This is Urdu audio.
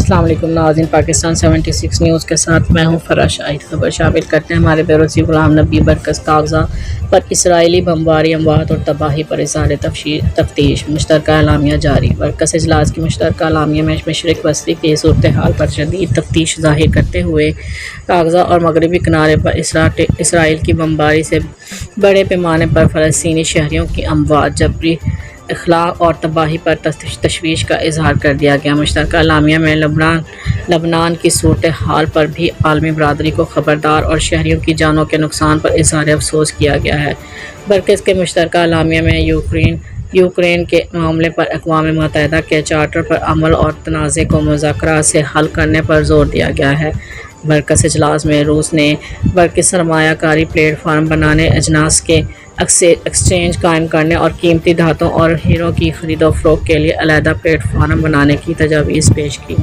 السلام علیکم ناظرین، پاکستان 76 نیوز کے ساتھ میں ہوں فرح شاہد۔ خبر شامل کرتے ہیں ہمارے بیروسی غلام نبی برکس کاغذات پر اسرائیلی بمباری، اموات اور تباہی پر اظہار تفتیش، مشترکہ اعلامیہ جاری۔ برکس اجلاس کی مشترکہ اعلامیہ میں مشرق وسطی کی صورتحال پر شدید تفتیش ظاہر کرتے ہوئے غزہ اور مغربی کنارے پر اسرائیل کی بمباری سے بڑے پیمانے پر فلسطینی شہریوں کی اموات، جبری اخلاء اور تباہی پر تشویش کا اظہار کر دیا گیا۔ مشترکہ اعلامیہ میں لبنان کی صورتحال پر بھی عالمی برادری کو خبردار اور شہریوں کی جانوں کے نقصان پر اظہار افسوس کیا گیا ہے۔ برکس کے مشترکہ اعلامیہ میں یوکرین کے معاملے پر اقوام متحدہ کے چارٹر پر عمل اور تنازع کو مذاکرات سے حل کرنے پر زور دیا گیا ہے۔ برکس اجلاس میں روس نے برکس سرمایہ کاری پلیٹ فارم بنانے، اجناس کے ایکسچینج قائم کرنے اور قیمتی دھاتوں اور ہیروں کی خرید و فروخت کے لیے علیحدہ پلیٹ فارم بنانے کی تجاویز پیش کی۔